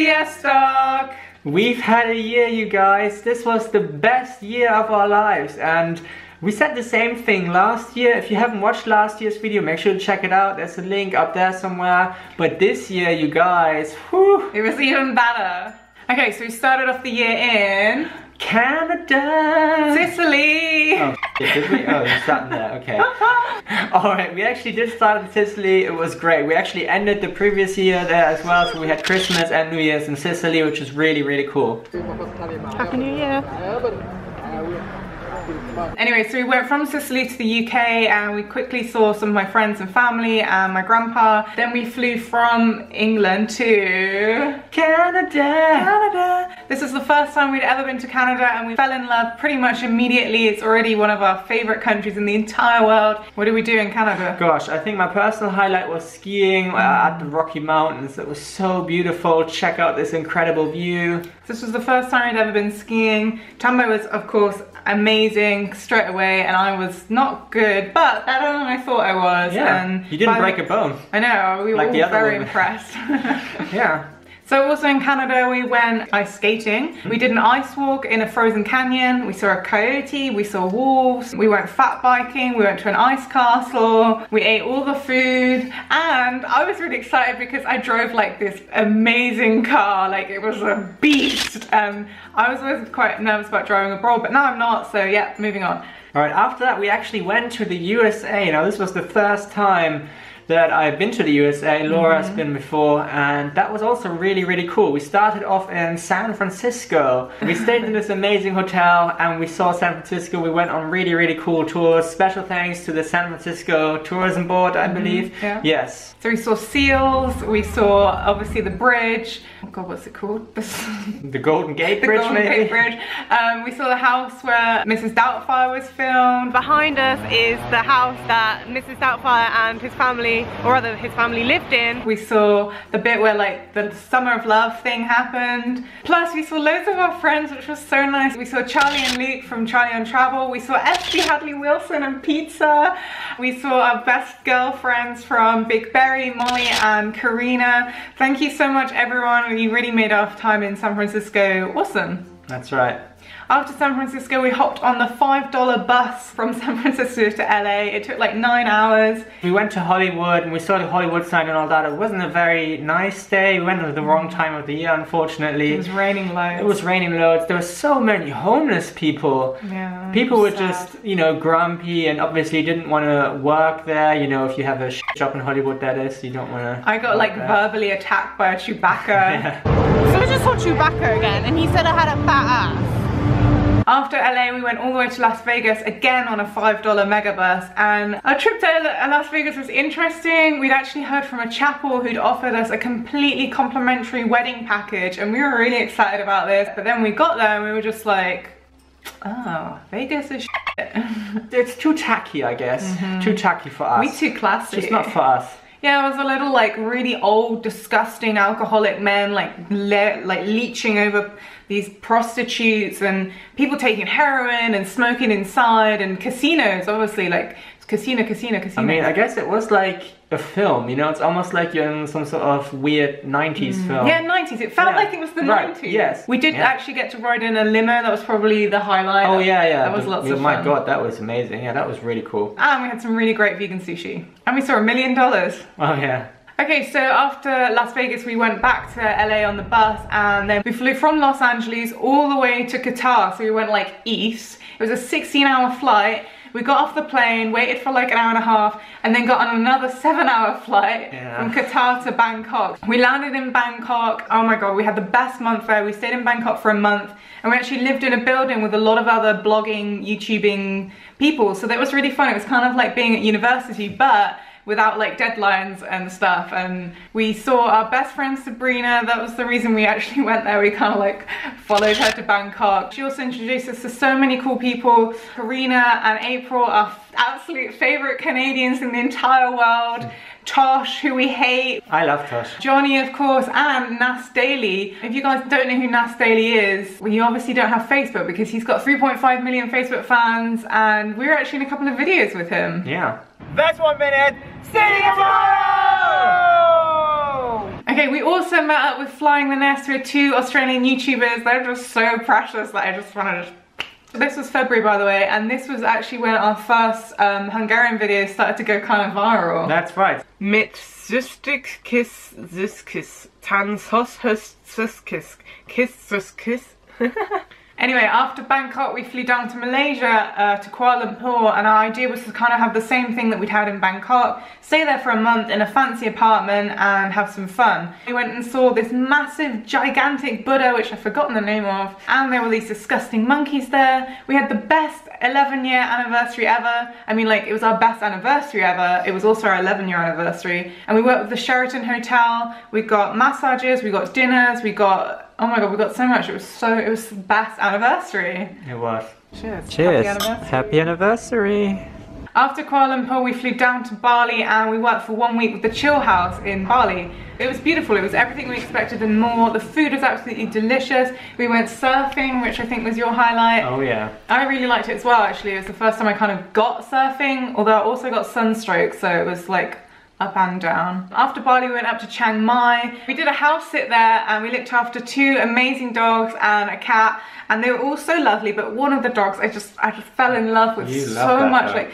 Sziasztok! We've had a year, you guys. This was the best year of our lives, and we said the same thing last year. If you haven't watched last year's video, make sure to check it out. There's a link up there somewhere. But this year, you guys, whew, it was even better. Okay, so we started off the year in Canada, Sicily. Oh, did we? Oh, you sat there. Okay. All right, we actually did start in Sicily. It was great. We actually ended the previous year there as well. So we had Christmas and New Year's in Sicily, which was really, really cool. Happy New Year. Anyway, so we went from Sicily to the UK and we quickly saw some of my friends and family and my grandpa. Then we flew from England to Canada. This is the first time we'd ever been to Canada and we fell in love pretty much immediately. It's already one of our favorite countries in the entire world. What did we do in Canada? Gosh, I think my personal highlight was skiing at the Rocky Mountains. It was so beautiful. Check out this incredible view. This was the first time I'd ever been skiing. Tambo was, of course, amazing straight away, and I was not good, but better than I thought I was. Yeah, and you didn't break a bone. I know, we were all very impressed. Yeah. So also in Canada we went ice skating. We did an ice walk in a frozen canyon. We saw a coyote, we saw wolves. We went fat biking, we went to an ice castle. We ate all the food and I was really excited because I drove like this amazing car. Like it was a beast. And I was always quite nervous about driving abroad, but now I'm not, so yeah, moving on. All right, after that we actually went to the USA. Now this was the first time that I've been to the USA. Laura's been before, and that was also really, really cool. We started off in San Francisco. We stayed in this amazing hotel and we saw San Francisco. We went on really, really cool tours. Special thanks to the San Francisco Tourism Board, I believe. Yeah. Yes. So we saw seals, we saw obviously the bridge. Oh God, what's it called? The Golden Gate Bridge, Golden maybe? Gate Bridge. We saw the house where Mrs. Doubtfire was filmed. Behind us is the house that Mrs. Doubtfire and his family, or rather his family, lived in. We saw the bit where like the Summer of Love thing happened. Plus we saw loads of our friends, which was so nice. We saw Charlie and Luke from Charlie on Travel. We saw Esty Hadley Wilson and Pizza. We saw our best girlfriends from Big Berry, Molly and Karina. Thank you so much everyone. You really made our time in San Francisco awesome. That's right. After San Francisco, we hopped on the $5 bus from San Francisco to LA. It took like 9 hours. We went to Hollywood and we saw the Hollywood sign and all that. It wasn't a very nice day. We went at the wrong time of the year, unfortunately. It was raining loads. It was raining loads. There were so many homeless people. Yeah. People were just, you know, grumpy and obviously didn't want to work there. You know, if you have a job in Hollywood, that is, you don't want to. I got like verbally attacked by a Chewbacca. Yeah. So I just saw Chewbacca again and he said I had a fat ass. After LA, we went all the way to Las Vegas, again on a $5 megabus, and our trip to Las Vegas was interesting. We'd actually heard from a chapel who'd offered us a completely complimentary wedding package, and we were really excited about this, but then we got there and we were just like, oh, Vegas is shit. It's too tacky, I guess. Too tacky for us. We too classy. Just not for us. Yeah, it was a little like really old, disgusting alcoholic men like leeching over these prostitutes and people taking heroin and smoking inside and casinos, obviously like casino. I mean, I guess it was like a film, you know, it's almost like you're in some sort of weird 90s film. Yeah, 90s. It felt like it was the 90s. Yes. We did actually get to ride in a limo. That was probably the highlight. Oh yeah, yeah. That was lots of fun. My God, that was amazing. Yeah, that was really cool. And we had some really great vegan sushi. And we saw $1 million. Oh yeah. Okay, so after Las Vegas, we went back to LA on the bus and then we flew from Los Angeles all the way to Qatar. So we went like east. It was a 16-hour flight. We got off the plane, waited for like an hour and a half, and then got on another 7-hour flight from Qatar to Bangkok. We landed in Bangkok. Oh my God, we had the best month there. We stayed in Bangkok for a month, and we actually lived in a building with a lot of other blogging, YouTubing people. So that was really fun. It was kind of like being at university, but without like deadlines and stuff. And we saw our best friend Sabrina. That was the reason we actually went there. We kind of like followed her to Bangkok. She also introduced us to so many cool people. Karina and April, our absolute favorite Canadians in the entire world. Tosh, who we hate. I love Tosh. Johnny, of course, and Nas Daily. If you guys don't know who Nas Daily is, well, you obviously don't have Facebook because he's got 3.5 million Facebook fans, and we were actually in a couple of videos with him. Yeah. That's 1 minute. See you tomorrow! Okay, Okay, we also met up with Flying the Nest with 2 Australian YouTubers. They're just so precious that I just wanted to... This was February, by the way, and this was actually when our first Hungarian video started to go kind of viral. That's right. Mit Zystik Kiss Ziskis Tansos Huskisk Kiss Ziskis. Anyway, after Bangkok, we flew down to Malaysia, to Kuala Lumpur, and our idea was to kind of have the same thing that we'd had in Bangkok, stay there for a month in a fancy apartment and have some fun. We went and saw this massive, gigantic Buddha, which I've forgotten the name of, and there were these disgusting monkeys there. We had the best 11-year anniversary ever. I mean, like, it was our best anniversary ever. It was also our 11-year anniversary. And we worked with the Sheraton Hotel. We got massages, we got dinners, we got... Oh my god, we got so much. It was the best anniversary. It was. Cheers. Cheers. Happy anniversary. Happy anniversary. After Kuala Lumpur, we flew down to Bali and we worked for 1 week with the Chill House in Bali. It was beautiful. It was everything we expected and more. The food was absolutely delicious. We went surfing, which I think was your highlight. Oh yeah. I really liked it as well, actually. It was the first time I kind of got surfing, although I also got sunstroke, so it was like up and down. After Bali, we went up to Chiang Mai. We did a house sit there and we looked after 2 amazing dogs and a cat, and they were all so lovely, but one of the dogs I just fell in love with so much. Like,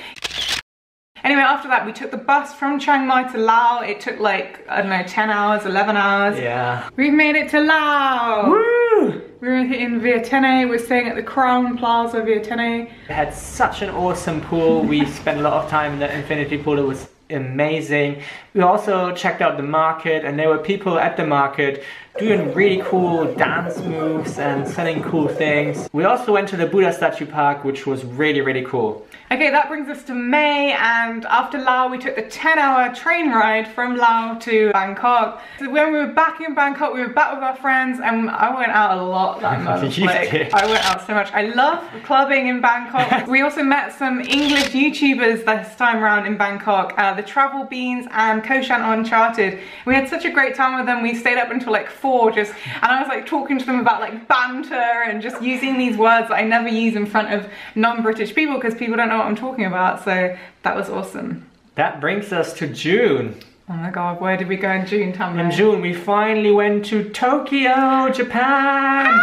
anyway, after that we took the bus from Chiang Mai to Laos. It took like, I don't know, 10 hours, 11 hours. Yeah. We've made it to Laos. Woo! We're in Vientiane. We're staying at the Crown Plaza Vientiane. We had such an awesome pool. We spent a lot of time in the infinity pool. It was amazing. We also checked out the market, and there were people at the market doing really cool dance moves and selling cool things. We also went to the Buddha Statue Park, which was really, really cool. Okay, that brings us to May, and after Laos we took the 10-hour train ride from Laos to Bangkok. So when we were back in Bangkok, we were back with our friends, and I went out a lot that month. Like, I went out so much. I love clubbing in Bangkok. We also met some English YouTubers this time around in Bangkok, the Travel Beans and Koshan Uncharted. We had such a great time with them. We stayed up until like 4 and I was like talking to them about like banter and just using these words that I never use in front of non-British people because people don't know what I'm talking about. So that was awesome. That brings us to June. Oh my god, where did we go in June, Tammy? In June we finally went to Tokyo, Japan.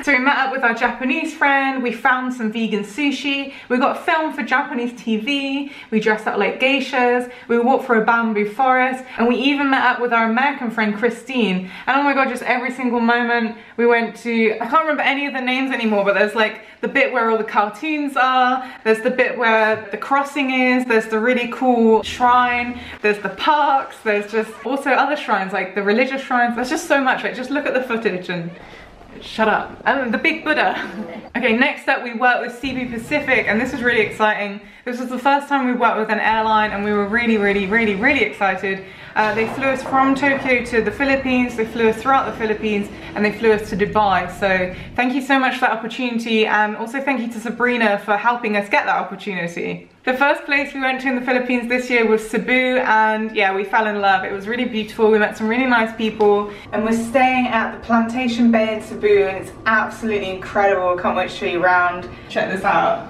So we met up with our Japanese friend, we found some vegan sushi, we got filmed for Japanese TV, we dressed up like geishas, we walked through a bamboo forest, and we even met up with our American friend Christine. And oh my god, just every single moment we went to, I can't remember any of the names anymore, but there's like the bit where all the cartoons are, there's the bit where the crossing is, there's the really cool shrine, there's the parks, there's just also other shrines like the religious shrines. There's just so much. Like, just look at the footage and shut up. And the big Buddha. Okay, next up we worked with CB Pacific, and this was really exciting. This was the first time we worked with an airline, and we were really excited. They flew us from Tokyo to the Philippines, they flew us throughout the Philippines, and they flew us to Dubai. So thank you so much for that opportunity, and also thank you to Sabrina for helping us get that opportunity. The first place we went to in the Philippines this year was Cebu, and yeah, we fell in love. It was really beautiful. We met some really nice people, and we're staying at the Plantation Bay in Cebu, and it's absolutely incredible. Can't wait to show you around. Check this out.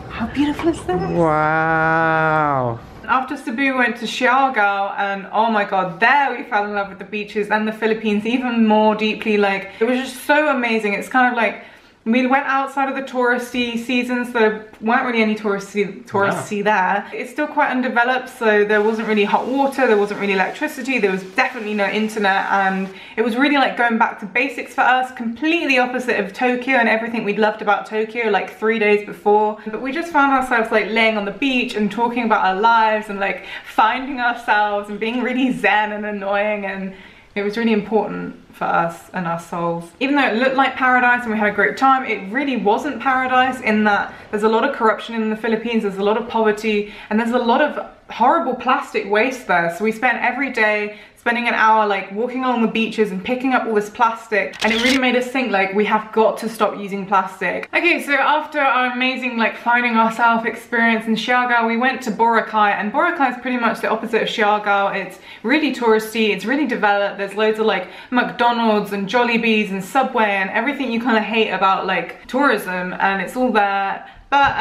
How beautiful is this? Wow. After Cebu, we went to Siargao, and oh my god, there we fell in love with the beaches and the Philippines even more deeply. Like, it was just so amazing. It's kind of like, we went outside of the touristy seasons. There weren't really any touristy there. It's still quite undeveloped, so there wasn't really hot water, there wasn't really electricity, there was definitely no internet, and it was really like going back to basics for us, completely opposite of Tokyo and everything we'd loved about Tokyo like 3 days before. But we just found ourselves like laying on the beach and talking about our lives and like finding ourselves and being really zen and annoying, and it was really important for us and our souls. Even though it looked like paradise and we had a great time, it really wasn't paradise, in that there's a lot of corruption in the Philippines, there's a lot of poverty, and there's a lot of horrible plastic waste there. So we spent every day spending an hour like walking along the beaches and picking up all this plastic, and it really made us think like we have got to stop using plastic. Okay, so after our amazing like finding ourselves experience in Siargao, we went to Boracay, and Boracay is pretty much the opposite of Siargao. It's really touristy, it's really developed, there's loads of like McDonald's and Jollibees and Subway and everything you kind of hate about like tourism, and it's all there. But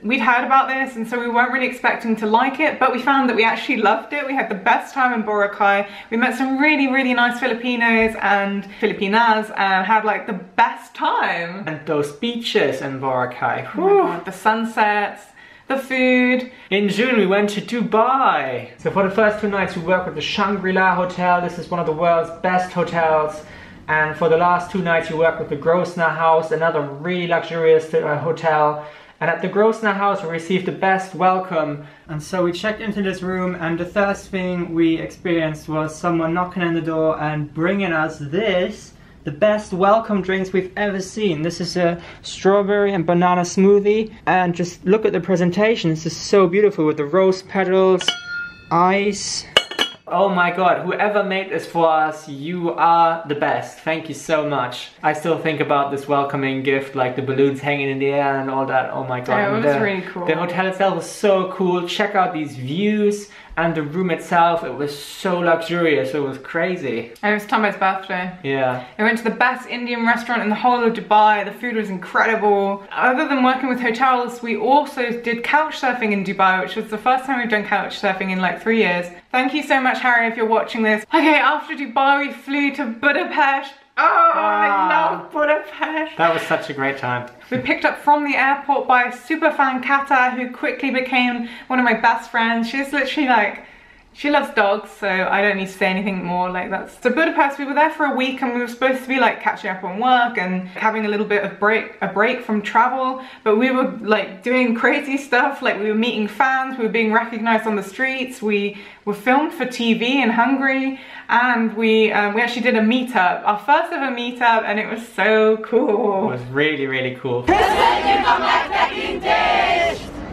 we'd heard about this, and so we weren't really expecting to like it, but we found that we actually loved it. We had the best time in Boracay. We met some really, really nice Filipinos and Filipinas and had like the best time. And those beaches in Boracay. Oh my God, the sunsets, the food. In June we went to Dubai. So for the first 2 nights we worked with the Shangri-La Hotel. This is one of the world's best hotels. And for the last 2 nights we worked with the Grosvenor House, another really luxurious hotel. And at the Grosvenor House we received the best welcome. And so we checked into this room, and the first thing we experienced was someone knocking on the door and bringing us this. The best welcome drinks we've ever seen. This is a strawberry and banana smoothie, and just look at the presentation. This is so beautiful with the rose petals, ice. Oh my God, whoever made this for us, you are the best. Thank you so much. I still think about this welcoming gift, like the balloons hanging in the air and all that. Oh my God. Yeah, it was really cool. The hotel itself was so cool. Check out these views, and the room itself, it was so luxurious. It was crazy. And it was Tambay's birthday. Yeah. We went to the best Indian restaurant in the whole of Dubai. The food was incredible. Other than working with hotels, we also did couch surfing in Dubai, which was the first time we've done couch surfing in like 3 years. Thank you so much, Harry, if you're watching this. Okay, after Dubai, we flew to Budapest. Oh, I love Budapest. That was such a great time. We picked up from the airport by a super fan Kata, who quickly became one of my best friends. She's literally like, she loves dogs, so I don't need to say anything more. Like, that's so Budapest. We were there for a week, and we were supposed to be like catching up on work and having a little bit of a break from travel, but we were like doing crazy stuff. Like, we were meeting fans, we were being recognized on the streets, we were filmed for TV in Hungary, and we actually did a meetup, our first ever meetup, and it was so cool. It was really, really cool.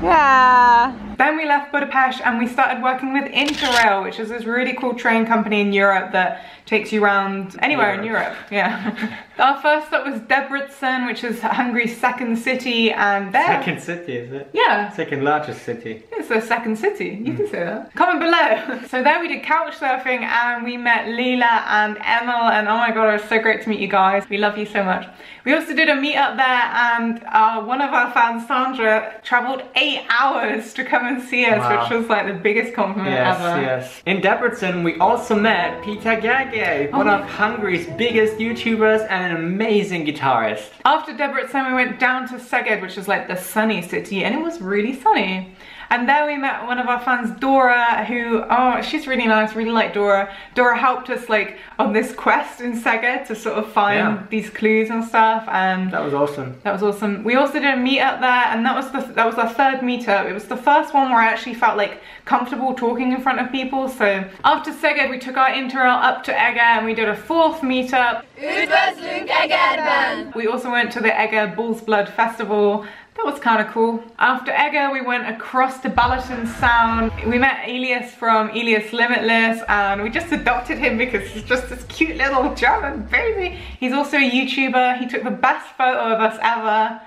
Yeah. Then we left Budapest and we started working with Interrail, which is this really cool train company in Europe that takes you around anywhere in Europe. Yeah. Our first stop was Debrecen, which is Hungary's second city, and there... Second city, is it? Yeah. Second largest city. It's the second city. You can say that. Comment below. So there we did couch surfing, and we met Leela and Emil, and oh my God, it was so great to meet you guys. We love you so much. We also did a meetup there, and one of our fans, Sandra, travelled 8 hours to come and see us, wow. Which was like the biggest compliment ever. Yes. In Debrecen, we also met Peter Gergely, one of Hungary's biggest YouTubers and an amazing guitarist. After Debrecen, we went down to Szeged, which is like the sunny city, and it was really sunny. And there we met one of our fans, Dora, who, oh, she's really nice, really like Dora. Dora helped us like on this quest in Szeged to sort of find these clues and stuff, and that was awesome. That was awesome. We also did a meetup there, and that was our third meetup. It was the first one where I actually felt like comfortable talking in front of people. So after Szeged, we took our Interrail up to Eger, and we did a fourth meetup. Üdvözlünk Egerben! We also went to the Eger Bull's Blood Festival. That was kind of cool. After Eger, we went across to Balaton Sound. We met Elias from Elias Limitless, and we just adopted him because he's just this cute little German baby. He's also a YouTuber. He took the best photo of us ever.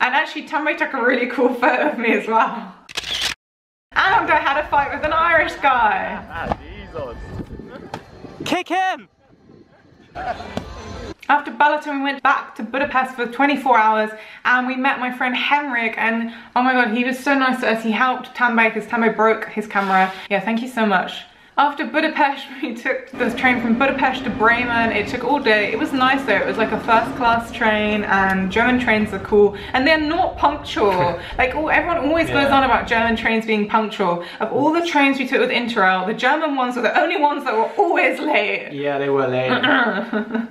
And actually, Tambay took a really cool photo of me as well. And I had a fight with an Irish guy. Weasels. Kick him! After Balaton, we went back to Budapest for 24 hours, and we met my friend Henrik, and oh my God, he was so nice to us. He helped Tambay because Tambay broke his camera. Yeah, thank you so much. After Budapest, we took the train from Budapest to Bremen. It took all day. It was nice though. It was like a first class train, and German trains are cool, and they're not punctual. Like, everyone always goes on about German trains being punctual. Of all the trains we took with Interrail, the German ones were the only ones that were always late. Yeah, they were late.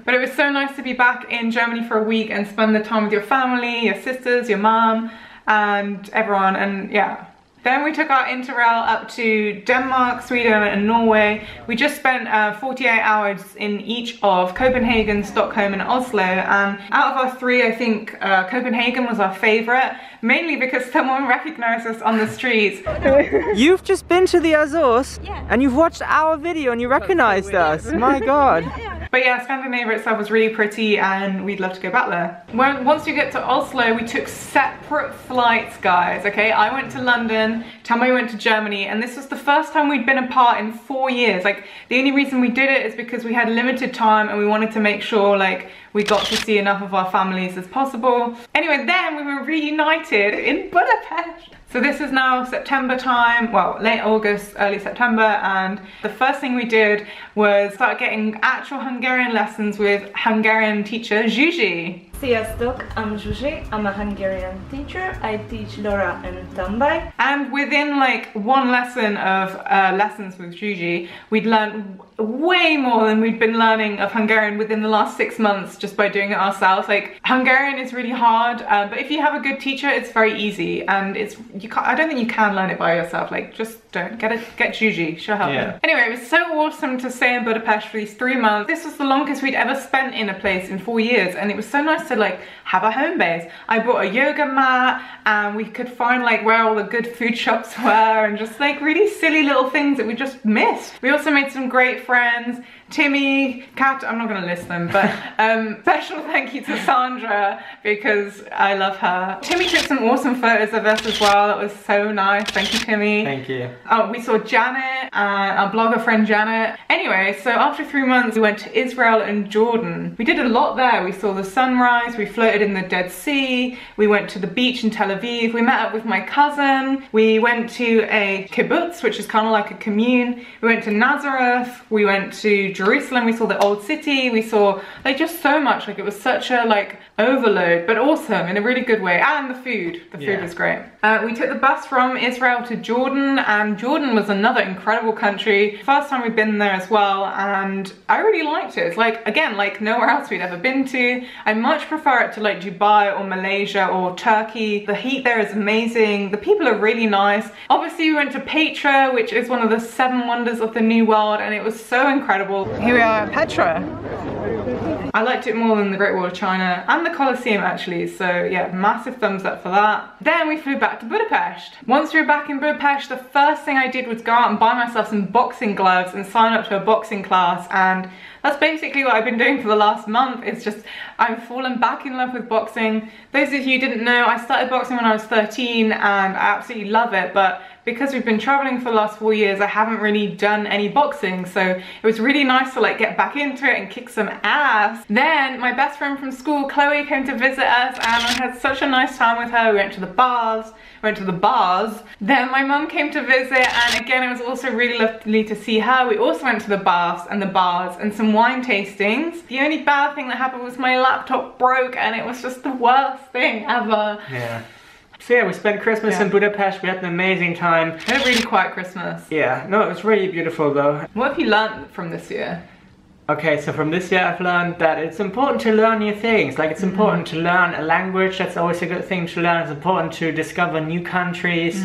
But it was so nice to be back in Germany for a week and spend the time with your family, your sisters, your mom, and everyone, and yeah. Then we took our Interrail up to Denmark, Sweden and Norway. We just spent 48 hours in each of Copenhagen, Stockholm and Oslo, and out of our three, I think Copenhagen was our favourite, mainly because someone recognised us on the streets. You've just been to the Azores, Yeah. and you've watched our video and you recognised us. My God. Yeah. But yeah, Scandinavia itself was really pretty and we'd love to go back there. Once you get to Oslo, we took separate flights, guys, okay? I went to London, Tammy went to Germany, and this was the first time we'd been apart in 4 years. Like, the only reason we did it is because we had limited time and we wanted to make sure, like, we got to see enough of our families as possible. Anyway, then we were reunited in Budapest. So this is now September time, well, late August, early September, and the first thing we did was start getting actual Hungarian lessons with Hungarian teacher Zsuzsi. Sziasztok, I'm Zsuzsi. I'm a Hungarian teacher. I teach Laura and Tambay. And within like one lesson of lessons with Zsuzsi, we'd learned way more than we'd been learning of Hungarian within the last 6 months just by doing it ourselves. Like, Hungarian is really hard, but if you have a good teacher, it's very easy, and I don't think you can learn it by yourself. Like, just don't get Zsuzsi, she'll help you. Anyway, it was so awesome to stay in Budapest for these 3 months. This was the longest we'd ever spent in a place in 4 years, and it was so nice to like have a home base. I brought a yoga mat, and we could find like where all the good food shops were, and just like really silly little things that we just missed. We also made some great friends. Timmy, Kat, I'm not going to list them, but special thank you to Sandra because I love her. Timmy took some awesome photos of us as well. That was so nice. Thank you, Timmy. Thank you. Oh, we saw Janet, our blogger friend Janet. Anyway, so after 3 months, we went to Israel and Jordan. We did a lot there. We saw the sunrise. We floated in the Dead Sea. We went to the beach in Tel Aviv. We met up with my cousin. We went to a kibbutz, which is kind of like a commune. We went to Nazareth. We went to Jerusalem. We saw the old city. We saw like just so much. Like, it was such a like overload, but awesome in a really good way. And the food was great. We took the bus from Israel to Jordan, and Jordan was another incredible country. First time we've been there as well, and I really liked it. It's like, again, like nowhere else we'd ever been to. I much prefer it to like Dubai or Malaysia or Turkey. The heat there is amazing. The people are really nice. Obviously we went to Petra, which is one of the 7 wonders of the New World, and it was so incredible. Here we are at Petra. I liked it more than the Great Wall of China and the Colosseum actually, so yeah, massive thumbs up for that. Then we flew back to Budapest. Once we were back in Budapest, the first thing I did was go out and buy myself some boxing gloves and sign up to a boxing class, and that's basically what I've been doing for the last month. It's just, I've fallen back in love with boxing. Those of you who didn't know, I started boxing when I was 13 and I absolutely love it, but because we've been traveling for the last 4 years, I haven't really done any boxing, so it was really nice to like get back into it and kick some ass. Then my best friend from school, Chloe, came to visit us, and I had such a nice time with her. We went to the bars. Then my mum came to visit, and again, it was also really lovely to see her. We also went to the baths and the bars and some wine tastings. The only bad thing that happened was my laptop broke, and it was just the worst thing ever. Yeah. So yeah, we spent Christmas in Budapest. We had an amazing time. We had a really quiet Christmas. Yeah, no, it was really beautiful though. What have you learned from this year? Okay, so from this year I've learned that it's important to learn new things. Like, it's important to learn a language. That's always a good thing to learn. It's important to discover new countries.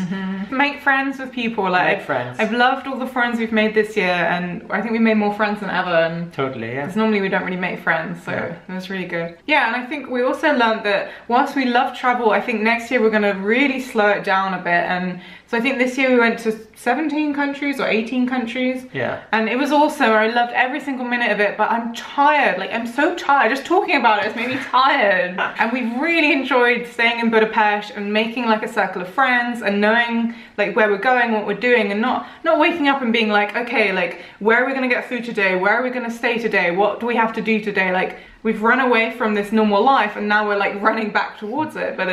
Make friends with people. Like, make friends. I've loved all the friends we've made this year, and I think we made more friends than ever. And totally, yeah. Because normally we don't really make friends, so it was really good. Yeah, and I think we also learned that whilst we love travel, I think next year we're going to really slow it down a bit. And so I think this year we went to 17 countries or 18 countries. Yeah. And it was awesome. I loved every single minute of it, but I'm tired. Like, I'm so tired. Just talking about it has made me tired. And we've really enjoyed staying in Budapest and making like a circle of friends and knowing like where we're going, what we're doing, and not waking up and being like, okay, like, where are we going to get food today? Where are we going to stay today? What do we have to do today? Like, we've run away from this normal life and now we're like running back towards it, but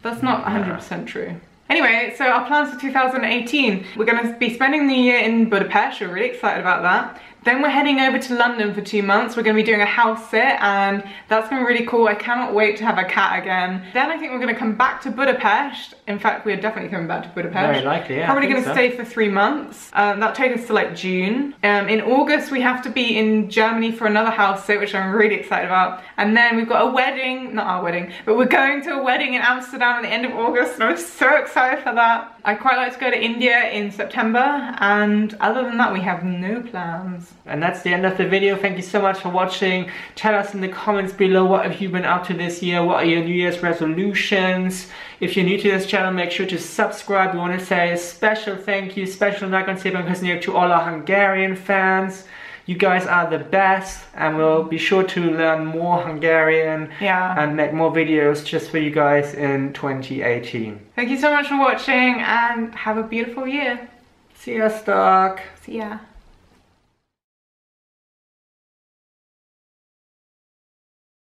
that's not 100% true. Anyway, so our plans for 2018. We're going to be spending the year in Budapest. We're really excited about that. Then we're heading over to London for 2 months. We're going to be doing a house sit, and that's going to be really cool. I cannot wait to have a cat again. Then I think we're going to come back to Budapest. In fact, we're definitely coming back to Budapest. Very likely, yeah. Probably going to stay for 3 months. That'll take us to like June. In August, we have to be in Germany for another house sit, which I'm really excited about. And then we've got a wedding, not our wedding, but we're going to a wedding in Amsterdam at the end of August, and I'm so excited for that. I'd quite like to go to India in September, and other than that, we have no plans. And that's the end of the video. Thank you so much for watching. Tell us in the comments below, what have you been up to this year? What are your New Year's resolutions? If you're new to this channel, make sure to subscribe. We want to say a special thank you, special nakonszépen köszönjük to all our Hungarian fans. You guys are the best, and we'll be sure to learn more Hungarian and make more videos just for you guys in 2018. Thank you so much for watching and have a beautiful year. Sziasztok! See ya.